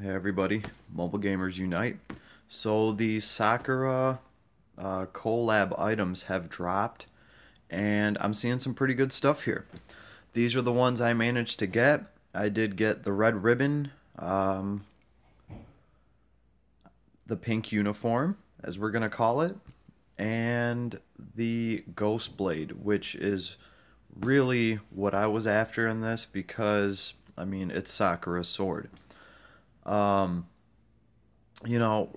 Hey everybody, Mobile Gamers Unite. So the Sakura collab items have dropped and I'm seeing some pretty good stuff here. These are the ones I managed to get. I did get the red ribbon, the pink uniform, as we're going to call it, and the ghost blade, which is really what I was after in this because, I mean, it's Sakura's sword.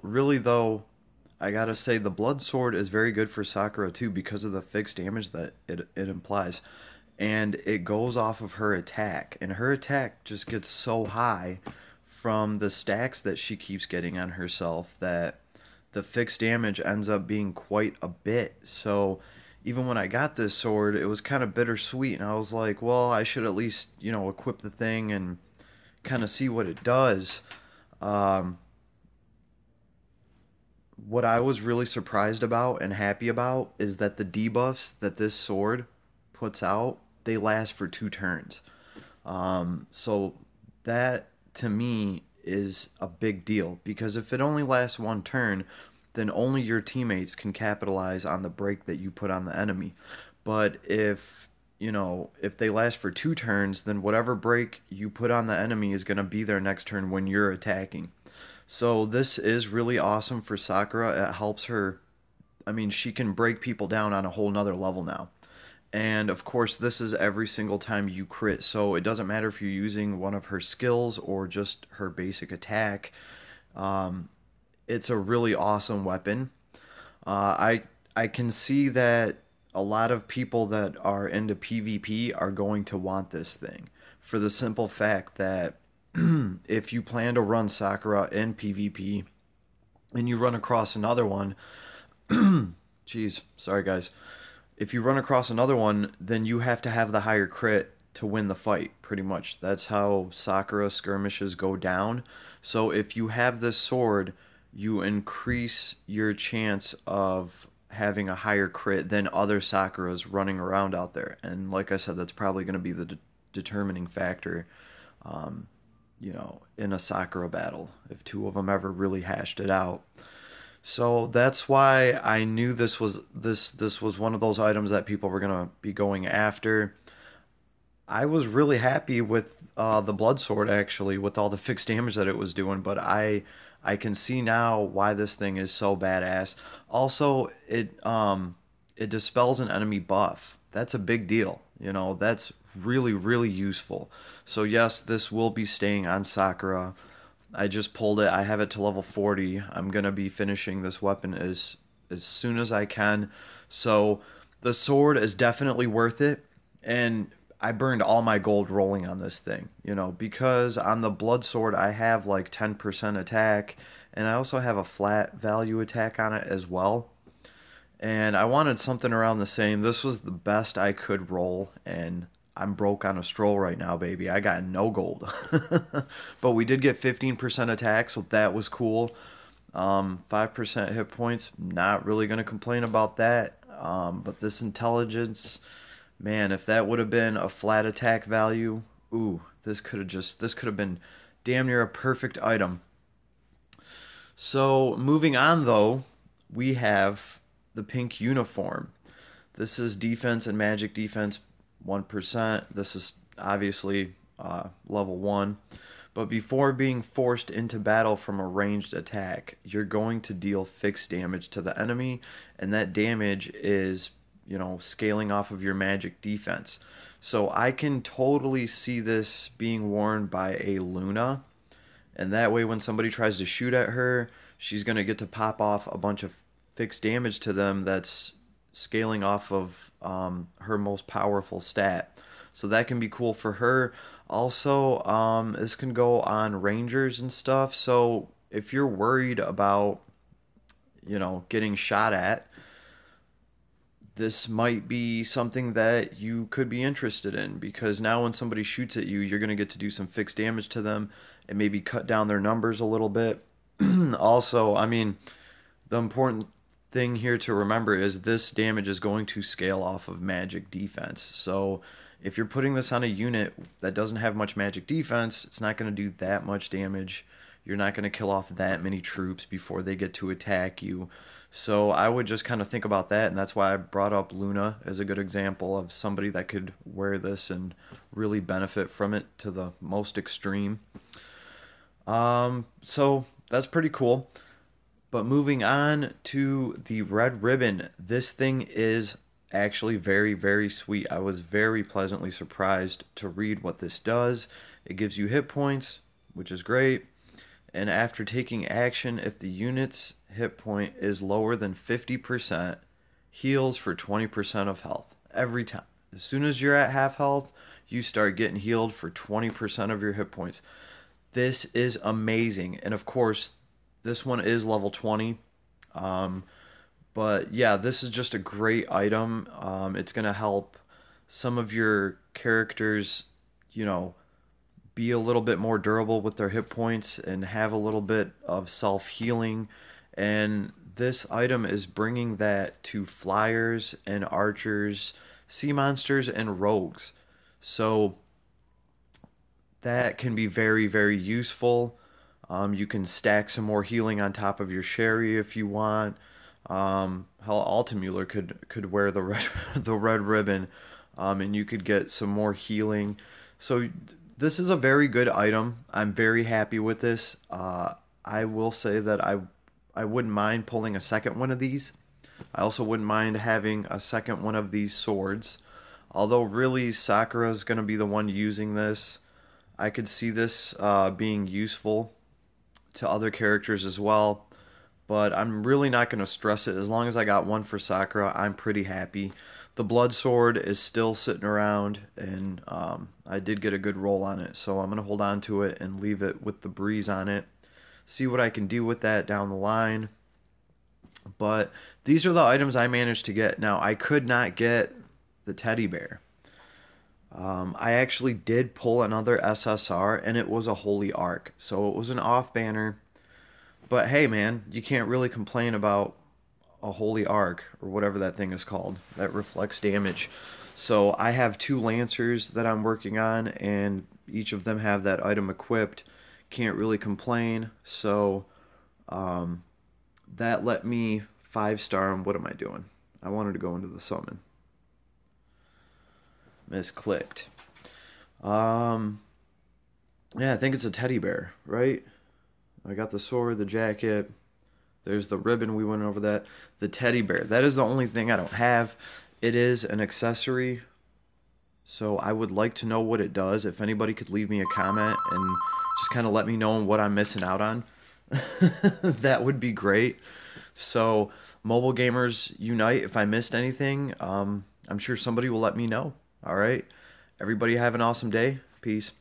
Really though, I gotta say the blood sword is very good for Sakura too because of the fixed damage that it implies. And it goes off of her attack. And her attack just gets so high from the stacks that she keeps getting on herself that the fixed damage ends up being quite a bit. So even when I got this sword, it was kind of bittersweet. And I was like, well, I should at least, equip the thing and kind of see what it does. What I was really surprised about and happy about is that the debuffs that this sword puts out, they last for 2 turns. So that to me is a big deal because if it only lasts 1 turn, then only your teammates can capitalize on the break that you put on the enemy. But if they last for 2 turns, then whatever break you put on the enemy is going to be their next turn when you're attacking. So this is really awesome for Sakura. It helps her. I mean, she can break people down on a whole nother level now. And of course, this is every single time you crit. So it doesn't matter if you're using one of her skills or just her basic attack. It's a really awesome weapon. I can see that a lot of people that are into PvP are going to want this thing for the simple fact that if you plan to run Sakura in PvP and you run across another one, jeez, sorry guys. If you run across another one, then you have to have the higher crit to win the fight, pretty much. That's how Sakura skirmishes go down. So if you have this sword, you increase your chance of having a higher crit than other Sakuras running around out there. And like I said, that's probably going to be the determining factor, in a Sakura battle, if 2 of them ever really hashed it out. So that's why I knew this was one of those items that people were going to be going after. I was really happy with the blood sword, actually, with all the fixed damage that it was doing, but I can see now why this thing is so badass. Also, it dispels an enemy buff. That's a big deal. That's really, really useful. So yes, this will be staying on Sakura. I just pulled it. I have it to level 40. I'm going to be finishing this weapon as soon as I can. So the sword is definitely worth it. And I burned all my gold rolling on this thing, because on the blood sword I have like 10% attack. And I also have a flat value attack on it as well. And I wanted something around the same. This was the best I could roll, and I'm broke on a stroll right now, baby. I got no gold. But we did get 15% attack, so that was cool. 5% hit points, not really going to complain about that. But this intelligence, man, if that would have been a flat attack value, ooh, this could have been damn near a perfect item. So moving on though, we have the pink uniform. This is defense and magic defense 1%. This is obviously level 1. But before being forced into battle from a ranged attack, you're going to deal fixed damage to the enemy, and that damage is, scaling off of your magic defense. So I can totally see this being worn by a Luna, and that way when somebody tries to shoot at her, she's going to get to pop off a bunch of fixed damage to them that's scaling off of her most powerful stat. So that can be cool for her. Also, this can go on rangers and stuff. So if you're worried about, getting shot at, this might be something that you could be interested in, because now when somebody shoots at you, you're going to get to do some fixed damage to them and maybe cut down their numbers a little bit. Also, I mean, the important thing here to remember is this damage is going to scale off of magic defense. So if you're putting this on a unit that doesn't have much magic defense, it's not going to do that much damage. You're not going to kill off that many troops before they get to attack you. So I would just kind of think about that, and that's why I brought up Luna as a good example of somebody that could wear this and really benefit from it to the most extreme. So that's pretty cool. But moving on to the red ribbon, this thing is actually very, very sweet. I was very pleasantly surprised to read what this does. It gives you hit points, which is great. And after taking action, if the unit's hit point is lower than 50%, heals for 20% of health every time. As soon as you're at half health, you start getting healed for 20% of your hit points. This is amazing. And of course, this one is level 20. But yeah, this is just a great item. It's going to help some of your characters, be a little bit more durable with their hit points and have a little bit of self-healing. And this item is bringing that to flyers and archers, sea monsters, and rogues. So that can be very, very useful. You can stack some more healing on top of your sherry if you want. Hell, Altamüller could wear the red ribbon, and you could get some more healing. So this is a very good item. I'm very happy with this. I will say that I wouldn't mind pulling a second one of these. I also wouldn't mind having a second one of these swords. Although really Sakura is going to be the one using this. I could see this being useful to other characters as well. But I'm really not going to stress it. As long as I got one for Sakura, I'm pretty happy. The blood sword is still sitting around, and I did get a good roll on it. So I'm going to hold on to it and leave it with the breeze on it. See what I can do with that down the line. But these are the items I managed to get. Now, I could not get the teddy bear. I actually did pull another SSR, and it was a Holy Arc. So it was an off banner. But hey, man, you can't really complain about a Holy Arc, or whatever that thing is called, that reflects damage. So I have 2 Lancers that I'm working on, and each of them have that item equipped. Can't really complain. So that let me 5-star him. What am I doing? I wanted to go into the summon. Misclicked. Yeah, I think it's a teddy bear, right? I got the sword, the jacket. There's the ribbon, we went over that. The teddy bear. That is the only thing I don't have. It is an accessory. So I would like to know what it does. If anybody could leave me a comment and just kind of let me know what I'm missing out on. That would be great. So, mobile gamers unite. If I missed anything, I'm sure somebody will let me know. All right? Everybody have an awesome day. Peace.